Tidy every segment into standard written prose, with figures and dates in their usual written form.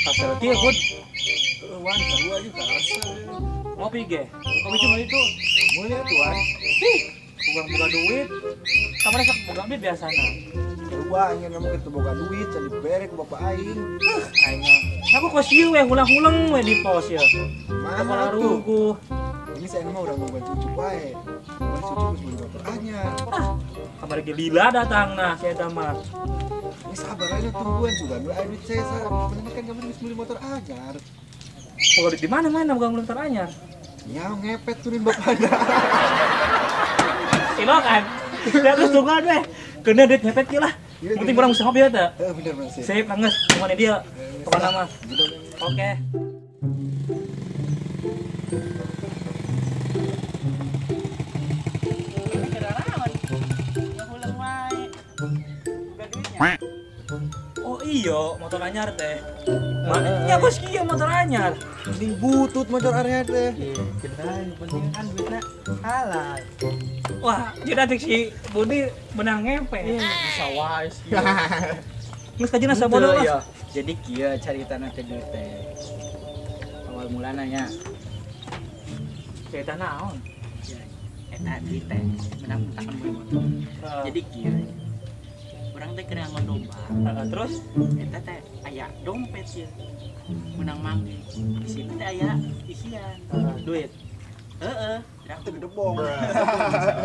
Pasal dia Bud, Wan, kedua juga rasa. ngopi ge. Kopi cuma itu. Mulai tuan. Bukan buka duit. Kamar sak buka duit biasana. Kedua ingin kamu kita boga duit, jadi berek bapak aing. Aingnya. Aku kok sieun we hulang-hulang we di pos ya. Mana tuh? Ruku. Ini saya mah udah mau cucu wae. Cuman cucu harus beli motor anyar. Kamar ge lila datang nah saya mah. Ini sabar aja tungguan juga. Nih ayo saya bener kan kamu harus beli motor anyar. Kalau di mana-mana bukan motor anyar. Ya ngepet turin bapaknya. Ino kan. Terus tungguan weh. Kena duit ngepet ge lah. Penting orang bisa ngopi ya teh. Bener bener sih. Sip, nangis. Kemana dia? Kemana mah? Oke. Oh iya, motor anyar teh. Makanya bos kieu motor anyar. Ini butut motor area teh. Kenal, penting kan duitnya halal. Wah, jadi nanti si Budi menang ngepe. Bisa wise. Nges kajian asa bodoh lah. Ya. Jadi kieu carita nanti duit teh. Awal mulana nya. Cerita naon? Eta duit teh menang takan beli motor. Jadi kieu. Urang teh keur nganggo domba. Terus Eta teh aya dompet ya. Menang mangge. Di sini teh aya isian. duit. Heeh. Itu gede bong.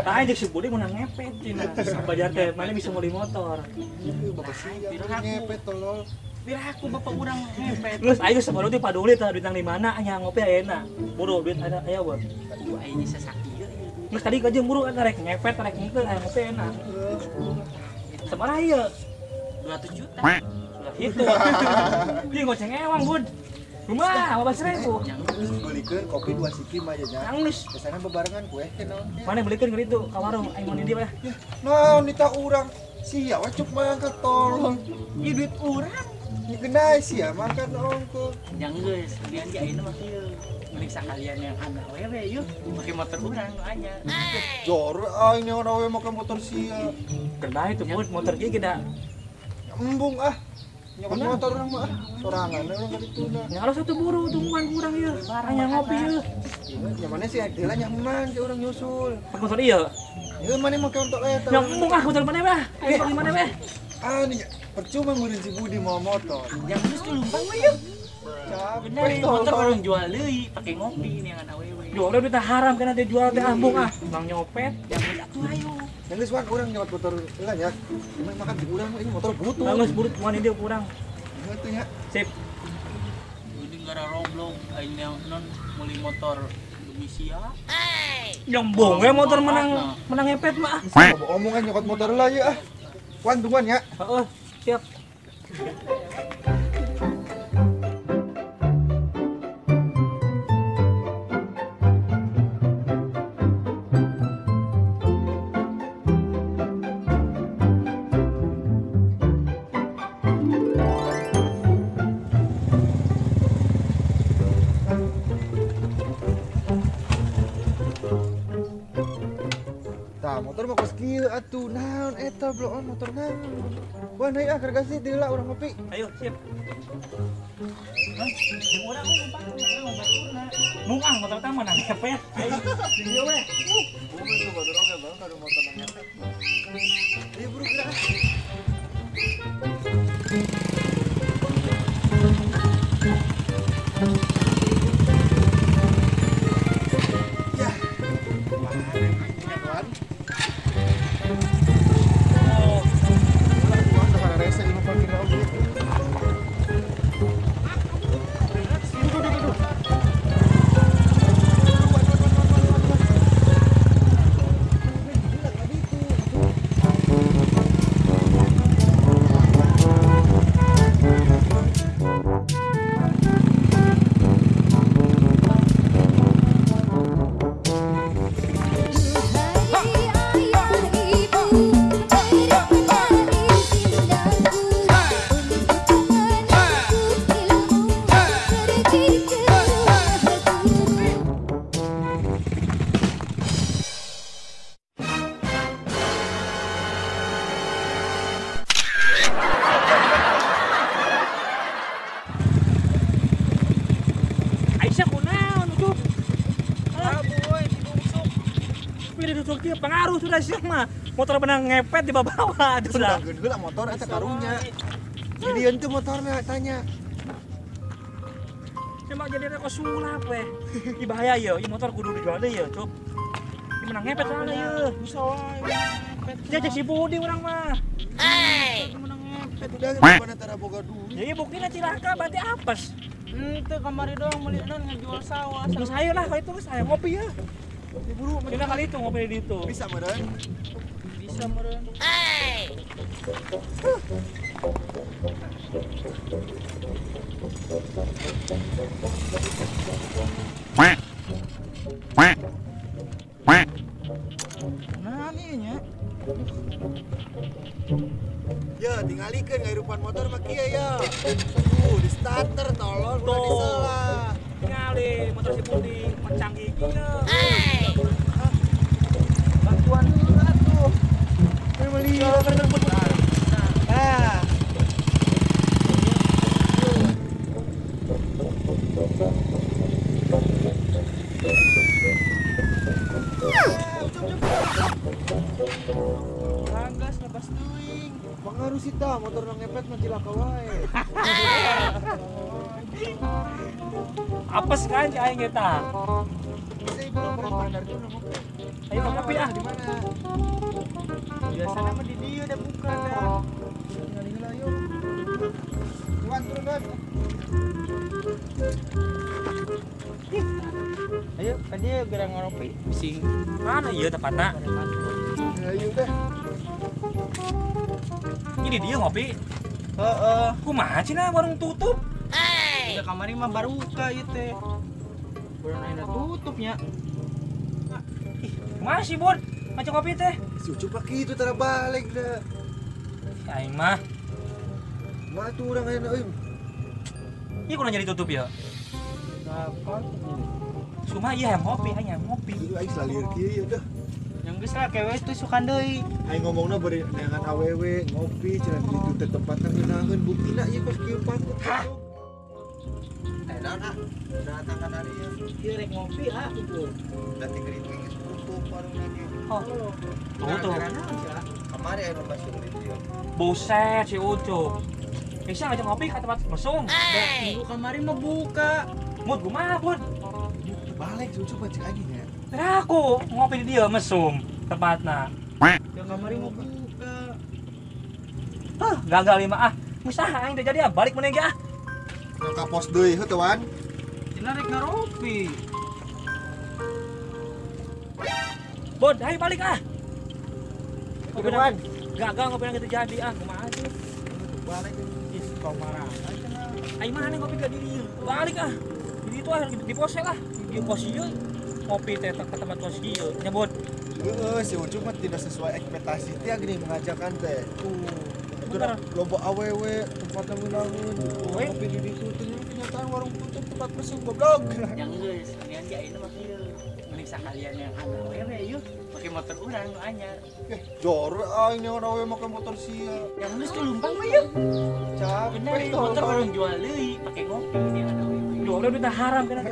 Tah aja si Budi menang ngepet cina. Bajar teh mana bisa beli motor. Itu bapak siap ngepet tolol. Biar aku bapak urang ngepet. Terus ayo sebelum teh paduli tah duit nang di mana anya ngopi ayeuna. Buru duit ada aya beuh. Aduh aing sasaki ieu. Terus tadi kajian buru kan rek ngepet rek ngeukeun aya ngopi enak. Sabaraha ieu? 200 juta. Sudah itu. Dia goceng ewang, Bud. Kumaha 15.000. Belikan kopi 2 siki mah aja nya. Nangis. Biasanya bebarengan kue ke naon. Mana belikan ke itu ka warung aing mau di dieu ya. Naon nita urang. Sia we cuk mangkat tolong. Ieu duit urang. Ini genai sia makan ongko. Yang geus, lian ge ayeuna mah kieu. Mending sakalian yang anak wewe yuk, pakai motor urang nu anyar. Jor aing yang rawe makan motor sia. Kendai itu Bud, motor ge geda. Embung ah. Nyokot motor orang mah sorangan orang ka dituna. Ya kalau satu buru tungguan kurang ieu. Anya ngopi ieu. Nyamannya sih adalah nyaman ke orang nyusul. Pakai motor ieu. Ya mana make untuk eta. Yang embung ah motor mana beh? Ayo pergi mana beh? Ah nih percuma ngurin si Budi mau motor. Yang geus tuh lumpang mah yuk. Bener Capek motor orang jual deui pakai ngopi ini yang anak wewe. Yo udah duit haram kana dia jual teh ambung ah. Bang nyopet. Yang geus atuh ayo. Yang geus wan urang nyokot motor heula nya. Cuma makan di urang ini motor butuh. Nangis buru mana dia kurang. Gitu nya. Sip. Ini gara roblok aing non meuli motor Indonesia. Nyambung we motor menang ngepet mah. Omongan nyokot motor heula ya ah. Wan tungguan ya. Heeh, siap. Motor mah kos kieu atuh naon eta bloon motor naon. Wan deui ah gargasi deula urang ngopi. Ayo, siap. Jeung urang we numpang urang ngobaturna. Mung ah motor teh menang ngepet. Ayo, video we. Bumi tuh motor oke bang kalau motor nanya. Iya buru gerak. Ya. Wan. Oh, Wan udah rese di motor kira oke. kieu pengaruh sudah sih mah. Motor benar ngepet di bawah itu Sudah sudah. gede motor eta karunya. Jadi ente motornya tanya. Emang jadi reko sulap weh. Ih bahaya ya, ieu motor kudu dijual deui ya, Cuk. Ieu menang ngepet soalnya ieu. Bisa wae. Jajak si Budi urang mah. Menang ngepet. Udah gimana tara boga duit. Ya buktinya cilaka berarti apes. Ente kamari doang beli non ngejual sawah. Terus ayo lah kalau itu terus ayo ngopi ya. Ya buru Kita kali itu ngopi di itu. bisa meureun. Bisa meureun. Nah, ini nya. Ya tingalikeun ngairupan motor mah kieu ya. Di starter tolol udah Tuh. diselah. Ngali motor si Budi canggih kieu. Bantuan dulu atuh. Ini beli. Ah. Ragas lepas tuing. Pengaruh sih ta motor nang ngepet mah cilaka wae. Apes kan cai kita. Bisa ibu ngomong bandar dulu ngopi. Ayo ngopi ah. Di mana? Biasanya mah di dia udah buka dah. Tinggal lah yuk. Tuan turun tuan. Ayo, kan dia gerang ngopi. Bising. Mana ieu tepatna? Ayo deh. Ini dia ngopi. Heeh. Kumaha cenah warung tutup? Udah kamari mah baru buka ieu teh. Baru ayeuna tutupnya. Kumaha sih, Bun? Macam ngopi teh. Si Ucup lagi itu tara balik dah. Aing mah, Mah tuh urang ayeuna euy. ieu kudu jadi tutup ya. Kapan? Cuma iya ngopi, hanya ngopi. Ieu aing salir kieu ya dah. Yang geus lah kewe teh sukan deui. Aing ngomongna beri dengan awewe ngopi cenah di itu teh tempatna ngeunaheun buktina ieu pas kieu patut. Hah? Edan ah. Datang kan hari ya. Ieu rek ngopi ah tuh. Berarti geuning geus tutup warungna ge. Oh, tutup. Kamari aya nu masuk di dieu. Buset si Ucup. Bisa ngajak ngopi ke tempat mesum. Minggu kamari mah buka. Mut kumaha, Bun? Balik si Ucup cek anjing ya. Lah aku ngopi di dia mesum tempatna. Yang kamari mah buka. Gagal lima ah. Misaha aing teh jadi ah balik meneh ge ah. Nang ka pos deui heuh tuan. Cenah rek ngaropi. Bun, ayo balik ah. Oke, Wan. Gagal ngopi yang gitu jadi ah. Kumaha sih? Balik. Is kau marah. Aing mana ngopi ke diri. Balik ah. Di itu ah di pos lah. Di pos ieu. Ngopi teh ke tempat pos ieu. Nyebut. Heeh, si Ucup mah tidak sesuai ekspektasi teh gini mengajakan teh. Bener. Loba awewe tempatna ngeunaheun. Weh. Ngopi di ditu ternyata kenyataan warung tutup tempat mesum goblok. Yang geus, kalian ge ayeuna mah kieu. Mending sakalian yang ada we yuk. Pakai motor urang nu anyar. Jor aing nyawa awewe make motor sia. Yang geus tuh lumpang we yuk. Capek Bener motor baru jual deui pakai ngopi dia ada we. Duh, udah minta haram kan.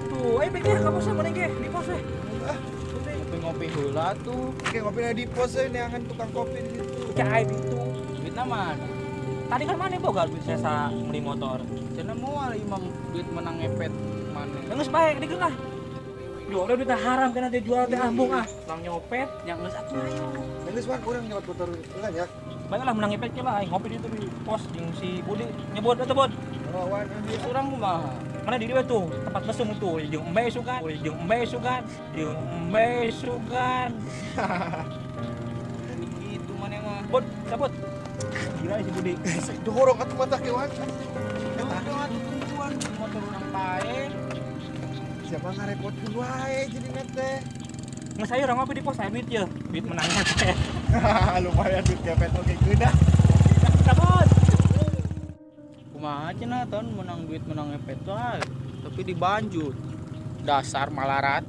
Tuh, ayo pikir kamu sama nih ge di pos weh. Ngopi heula tuh. Oke, ngopi di pos euy neangan tukang kopi di situ. Cai itu. Duitna mana? Tadi kan mana boga duit saya beli motor. Cenah moal imam duit menang ngepet mana? Geus bae di lah. Duh, udah minta haram kan nanti jual teh ambung ah. Lang nyopet. Yang geus atuh ayo. Geus wan urang nyewat motor enggak ya? Baiklah menang ngepet lah, ngopi di itu di pos jeung si Budi nyebut atuh Bud. Wan Geus urang kumaha? Mana di dieu tuh tempat mesum tuh jeung embe sugan, jeung embe sugan, jeung embe sugan. Gitu mana mah. Bud, cabut. Gila si Budi. dorong atuh mata ke wan. Aduh atuh tungguan motor urang pae. Siapa ngarepotkeun wae jadi teh. Nges saya orang ngopi di pos saya duit ya. Duit menangnya teh. Lumayan duit kepet oke geudah. Cabut. Kumaha cenah ton menang duit menang ngepet wae. Tapi dibanjut. Dasar malarat.